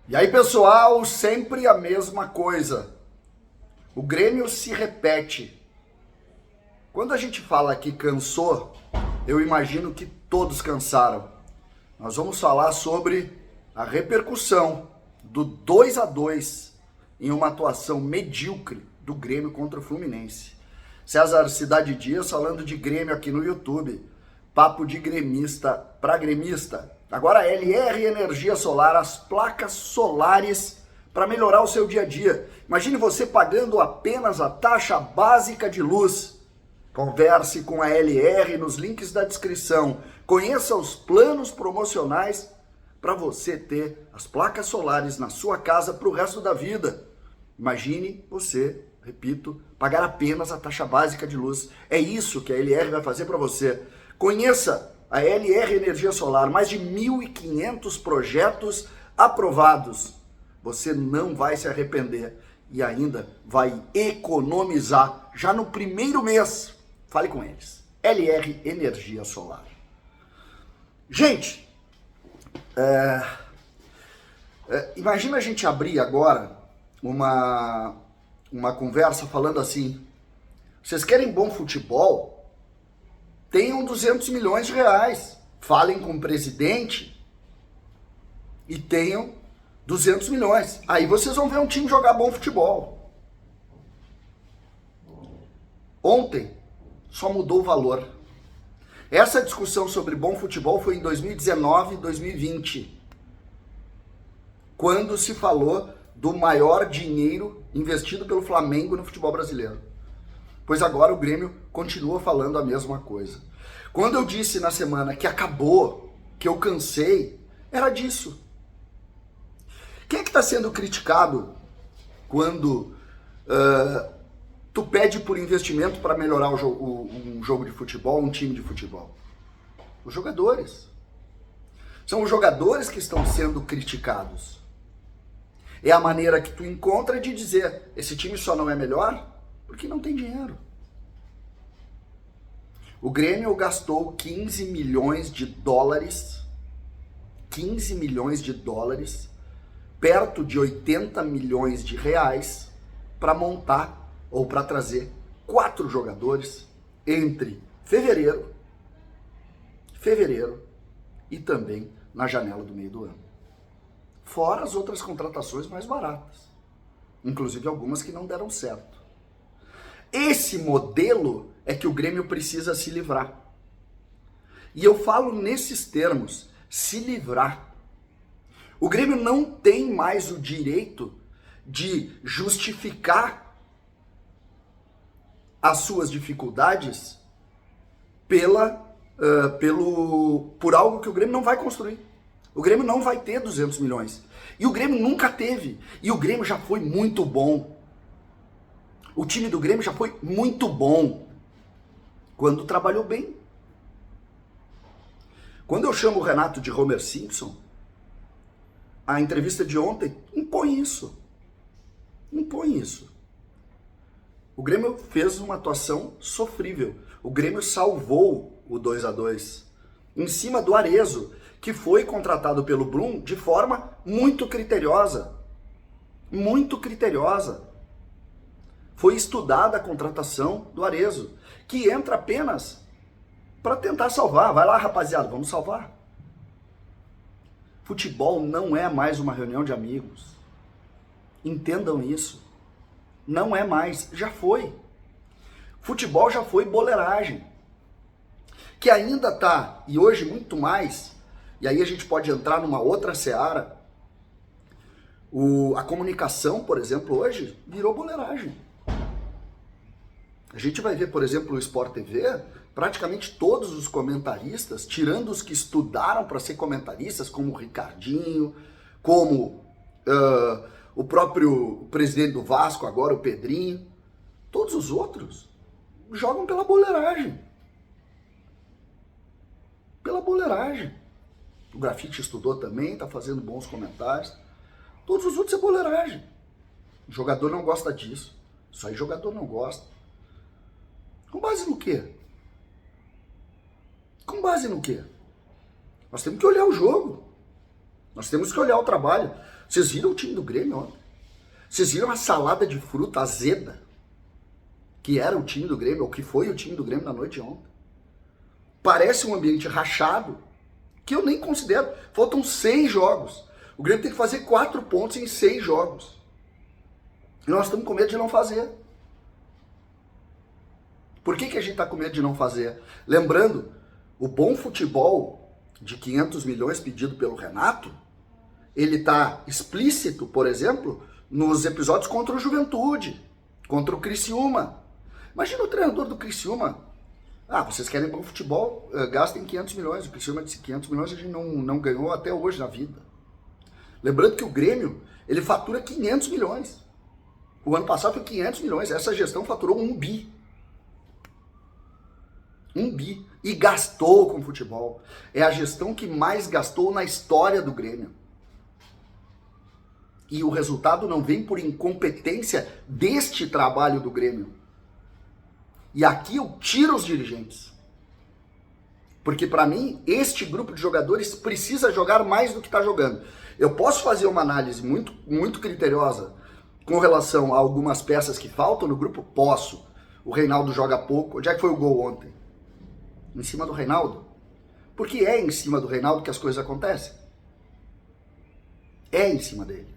E aí, pessoal, sempre a mesma coisa. O Grêmio se repete. Quando a gente fala que cansou, eu imagino que todos cansaram. Nós vamos falar sobre a repercussão do 2-2 em uma atuação medíocre do Grêmio contra o Fluminense. César Cidade Dias falando de Grêmio aqui no YouTube. Papo de gremista para gremista. Agora LR Energia Solar, as placas solares para melhorar o seu dia a dia. Imagine você pagando apenas a taxa básica de luz. Converse com a LR nos links da descrição. Conheça os planos promocionais para você ter as placas solares na sua casa para o resto da vida. Imagine você, repito, pagar apenas a taxa básica de luz. É isso que a LR vai fazer para você. Conheça a LR Energia Solar, mais de 1.500 projetos aprovados. Você não vai se arrepender e ainda vai economizar já no primeiro mês. Fale com eles. LR Energia Solar. Gente, imagina a gente abrir agora uma conversa falando assim: vocês querem bom futebol? Tenham 200 milhões de reais. Falem com o presidente e tenham 200 milhões. Aí vocês vão ver um time jogar bom futebol. Ontem só mudou o valor. Essa discussão sobre bom futebol foi em 2019 e 2020, quando se falou do maior dinheiro investido pelo Flamengo no futebol brasileiro. Pois agora o Grêmio continua falando a mesma coisa. Quando eu disse na semana que acabou, que eu cansei, era disso. Quem é que está sendo criticado quando tu pede por investimento para melhorar um jogo de futebol, um time de futebol? Os jogadores. São os jogadores que estão sendo criticados. É a maneira que tu encontra de dizer: esse time só não é melhor porque não tem dinheiro. O Grêmio gastou 15 milhões de dólares, perto de 80 milhões de reais, para montar ou para trazer 4 jogadores entre fevereiro e também na janela do meio do ano. Fora as outras contratações mais baratas, inclusive algumas que não deram certo. Esse modelo é que o Grêmio precisa se livrar. E eu falo nesses termos: se livrar. O Grêmio não tem mais o direito de justificar as suas dificuldades por algo que o Grêmio não vai construir. O Grêmio não vai ter 200 milhões. E o Grêmio nunca teve. E o Grêmio já foi muito bom. O time do Grêmio já foi muito bom quando trabalhou bem. Quando eu chamo o Renato de Homer Simpson, a entrevista de ontem impõe isso. Impõe isso. O Grêmio fez uma atuação sofrível. O Grêmio salvou o 2-2 em cima do Arezzo, que foi contratado pelo Blum de forma muito criteriosa. Muito criteriosa. Foi estudada a contratação do Arezzo, que entra apenas para tentar salvar. Vai lá, rapaziada, vamos salvar. Futebol não é mais uma reunião de amigos. Entendam isso. Não é mais, já foi. Futebol já foi boleiragem. Que ainda tá, e hoje muito mais, e aí a gente pode entrar numa outra seara. A comunicação, por exemplo, hoje virou boleiragem. A gente vai ver, por exemplo, o Sport TV, praticamente todos os comentaristas, tirando os que estudaram para ser comentaristas, como o Ricardinho, como o próprio presidente do Vasco, agora o Pedrinho, todos os outros jogam pela boleiragem. Pela boleiragem. O Grafite estudou também, está fazendo bons comentários. Todos os outros é boleiragem. O jogador não gosta disso. Isso aí jogador não gosta. Com base no quê? Com base no quê? Nós temos que olhar o jogo. Nós temos que olhar o trabalho. Vocês viram o time do Grêmio ontem? Vocês viram a salada de fruta azeda que era o time do Grêmio, ou que foi o time do Grêmio na noite de ontem? Parece um ambiente rachado, que eu nem considero. Faltam 6 jogos. O Grêmio tem que fazer 4 pontos em 6 jogos. E nós estamos com medo de não fazer. Por que a gente está com medo de não fazer? Lembrando, o bom futebol de 500 milhões pedido pelo Renato, ele está explícito, por exemplo, nos episódios contra o Juventude, contra o Criciúma. Imagina o treinador do Criciúma. Vocês querem bom futebol, gastem 500 milhões. O Criciúma disse 500 milhões a gente não ganhou até hoje na vida. Lembrando que o Grêmio, ele fatura 500 milhões. O ano passado foi 500 milhões. Essa gestão faturou 1 bi. 1 bi. E gastou com futebol. É a gestão que mais gastou na história do Grêmio. E o resultado não vem por incompetência deste trabalho do Grêmio. E aqui eu tiro os dirigentes. Porque para mim, este grupo de jogadores precisa jogar mais do que está jogando. Eu posso fazer uma análise muito criteriosa com relação a algumas peças que faltam no grupo? Posso. O Reinaldo joga pouco. Onde é que foi o gol ontem? Em cima do Reinaldo? Porque é em cima do Reinaldo que as coisas acontecem. É em cima dele.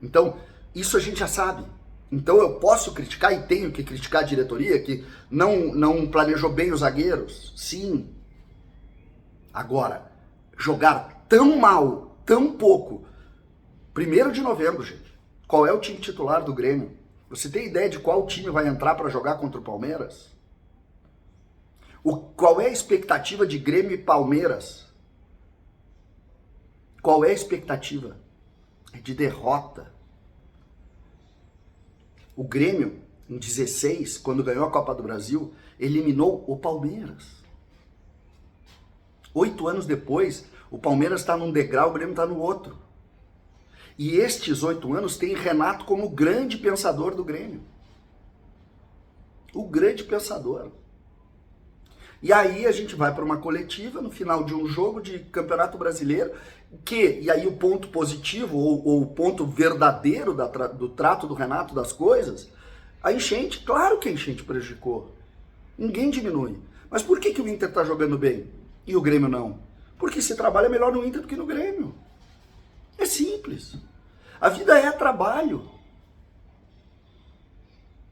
Então, isso a gente já sabe. Então eu posso criticar e tenho que criticar a diretoria que não planejou bem os zagueiros? Sim. Agora, jogar tão mal, tão pouco. 1º de novembro, gente. Qual é o time titular do Grêmio? Você tem ideia de qual time vai entrar para jogar contra o Palmeiras? Qual é a expectativa de Grêmio e Palmeiras? Qual é a expectativa? É de derrota. O Grêmio, em 16, quando ganhou a Copa do Brasil, eliminou o Palmeiras. 8 anos depois, o Palmeiras está num degrau, o Grêmio está no outro. E estes 8 anos tem Renato como o grande pensador do Grêmio. O grande pensador. E aí a gente vai para uma coletiva no final de um jogo de Campeonato Brasileiro, e aí o ponto positivo, ou o ponto verdadeiro do trato do Renato das coisas, a enchente, claro que a enchente prejudicou. Ninguém diminui. Mas por que o Inter está jogando bem e o Grêmio não? Porque se trabalha melhor no Inter do que no Grêmio. É simples. A vida é trabalho.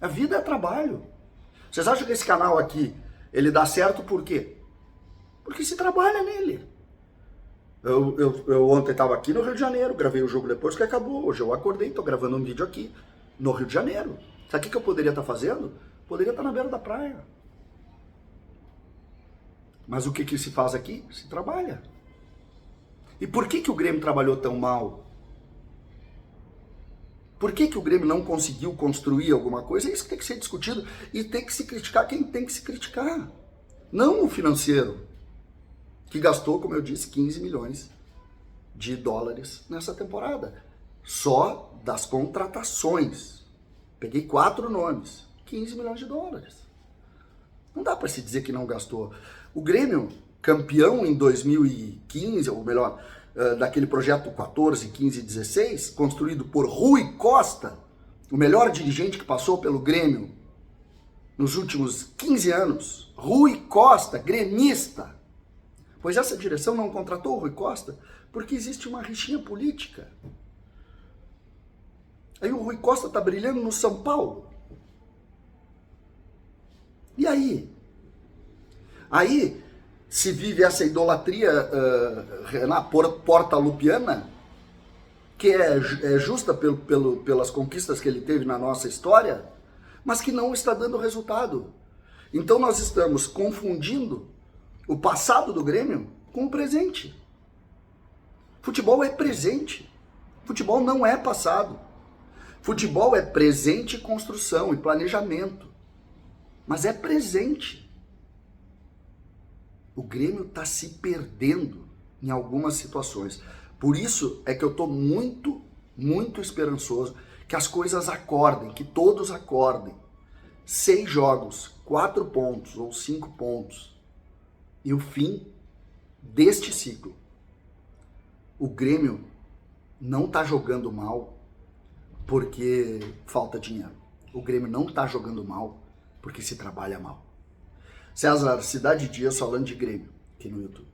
A vida é trabalho. Vocês acham que esse canal aqui, ele dá certo por quê? Porque se trabalha nele. Eu ontem estava aqui no Rio de Janeiro, gravei o jogo depois que acabou. Hoje eu acordei, estou gravando um vídeo aqui no Rio de Janeiro. Sabe o que eu poderia estar fazendo? Poderia estar na beira da praia. Mas o que se faz aqui? Se trabalha. E por que o Grêmio trabalhou tão mal? Por que o Grêmio não conseguiu construir alguma coisa? É isso que tem que ser discutido e tem que se criticar quem tem que se criticar. Não o financeiro, que gastou, como eu disse, 15 milhões de dólares nessa temporada. Só das contratações. Peguei 4 nomes, 15 milhões de dólares. Não dá para se dizer que não gastou. O Grêmio, campeão em 2015, ou melhor, daquele projeto 14, 15 e 16, construído por Rui Costa, o melhor dirigente que passou pelo Grêmio nos últimos 15 anos. Rui Costa, gremista. Pois essa direção não contratou o Rui Costa porque existe uma rixinha política. Aí o Rui Costa está brilhando no São Paulo. E aí? Aí se vive essa idolatria porta-lupiana, que é justa pelas conquistas que ele teve na nossa história, mas que não está dando resultado. Então nós estamos confundindo o passado do Grêmio com o presente. Futebol é presente. Futebol não é passado. Futebol é presente e construção e planejamento. Mas é presente. O Grêmio está se perdendo em algumas situações. Por isso é que eu estou muito, muito esperançoso que as coisas acordem, que todos acordem. 6 jogos, 4 pontos ou 5 pontos. E o fim deste ciclo. O Grêmio não tá jogando mal porque falta dinheiro. O Grêmio não tá jogando mal porque se trabalha mal. César, Cidade Dias falando de Grêmio aqui no YouTube.